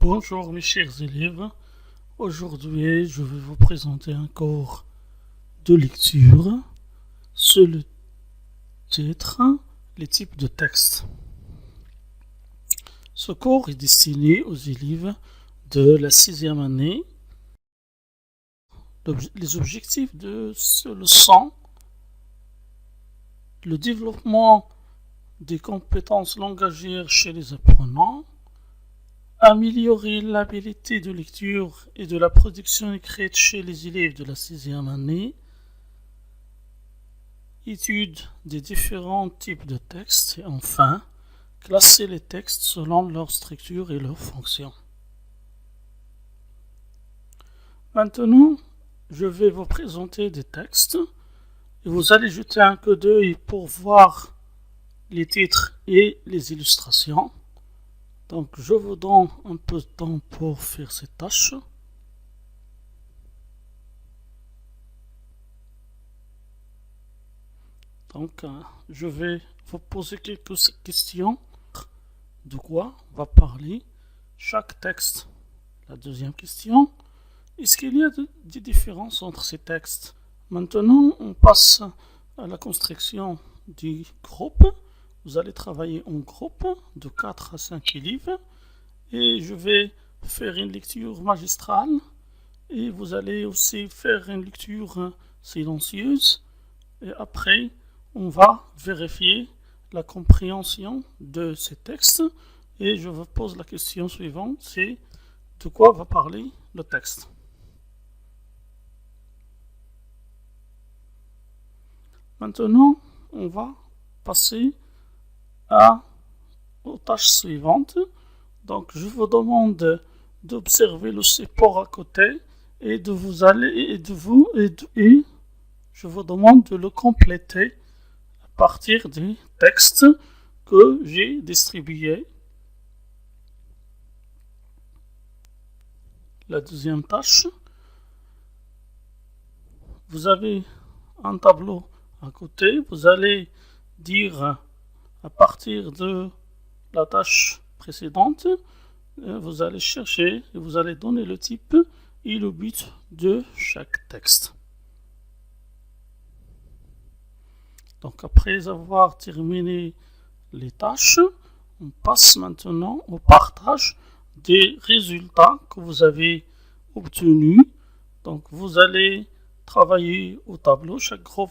Bonjour mes chers élèves, aujourd'hui je vais vous présenter un cours de lecture sur le titre Les types de textes. Ce cours est destiné aux élèves de la 6e année. Les objectifs de ce leçon: le développement des compétences langagières chez les apprenants, améliorer l'habilité de lecture et de la production écrite chez les élèves de la 6e année, étude des différents types de textes et enfin, classer les textes selon leur structure et leur fonction. Maintenant, je vais vous présenter des textes et vous allez jeter un coup d'œil pour voir les titres et les illustrations. Donc, je vous donne un peu de temps pour faire cette tâche. Donc, je vais vous poser quelques questions. De quoi va parler chaque texte? La deuxième question: est-ce qu'il y a des différences entre ces textes? Maintenant, on passe à la construction du groupe. Vous allez travailler en groupe de 4 à 5 élèves et je vais faire une lecture magistrale et vous allez aussi faire une lecture silencieuse et après on va vérifier la compréhension de ces textes et je vous pose la question suivante: c'est de quoi va parler le texte? Maintenant, on va passer aux tâches suivantes. Donc, je vous demande d'observer le support à côté et je vous demande de le compléter à partir des textes que j'ai distribués. La deuxième tâche: vous avez un tableau à côté, vous allez dire à partir de la tâche précédente, vous allez chercher et vous allez donner le type et le but de chaque texte. Donc après avoir terminé les tâches, on passe maintenant au partage des résultats que vous avez obtenus. Donc vous allez travailler au tableau, chaque groupe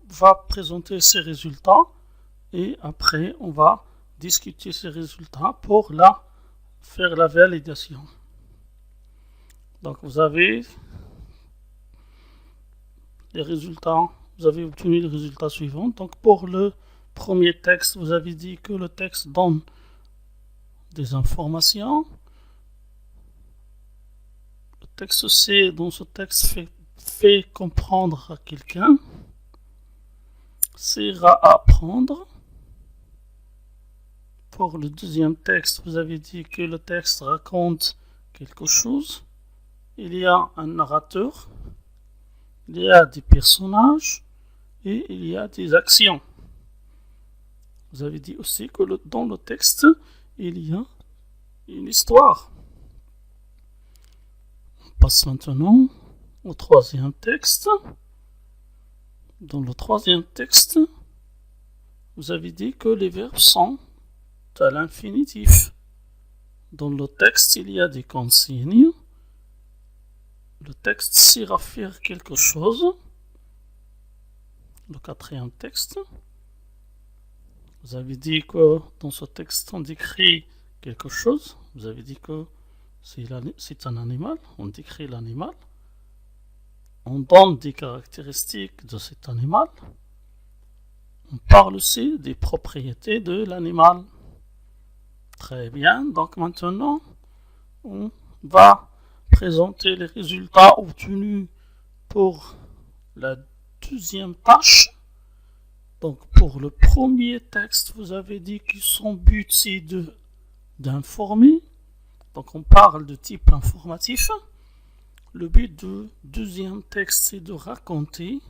va présenter ses résultats et après on va discuter ces résultats pour faire la validation. Donc vous avez les résultats, vous avez obtenu les résultats suivants. Donc pour le premier texte, vous avez dit que le texte donne des informations. Le texte C, dans ce texte, fait comprendre à quelqu'un, sert à apprendre. Pour le deuxième texte, vous avez dit que le texte raconte quelque chose. Il y a un narrateur, il y a des personnages et il y a des actions. Vous avez dit aussi que dans le texte, il y a une histoire. On passe maintenant au troisième texte. Dans le troisième texte, vous avez dit que les verbes sont à l'infinitif. Dans le texte, il y a des consignes. Le texte sert à faire quelque chose. Le quatrième texte, vous avez dit que dans ce texte, on décrit quelque chose. Vous avez dit que c'est un animal. On décrit l'animal. On donne des caractéristiques de cet animal. On parle aussi des propriétés de l'animal. Très bien, donc maintenant, on va présenter les résultats obtenus pour la deuxième tâche. Donc pour le premier texte, vous avez dit que son but c'est d'informer. Donc on parle de type informatif. Le but du deuxième texte c'est de raconter.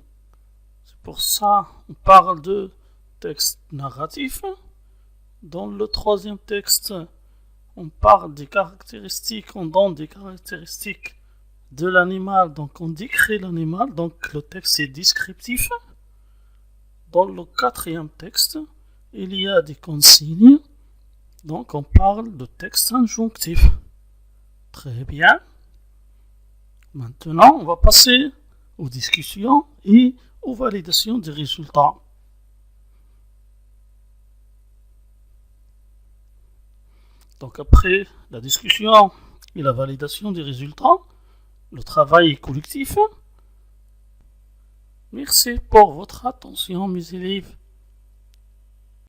C'est pour ça qu'on parle de texte narratif. Dans le troisième texte, on parle des caractéristiques, on donne des caractéristiques de l'animal, donc on décrit l'animal, donc le texte est descriptif. Dans le quatrième texte, il y a des consignes, donc on parle de texte injonctif. Très bien. Maintenant, on va passer aux discussions et aux validations des résultats. Donc après la discussion et la validation des résultats, le travail est collectif. Merci pour votre attention, mes élèves.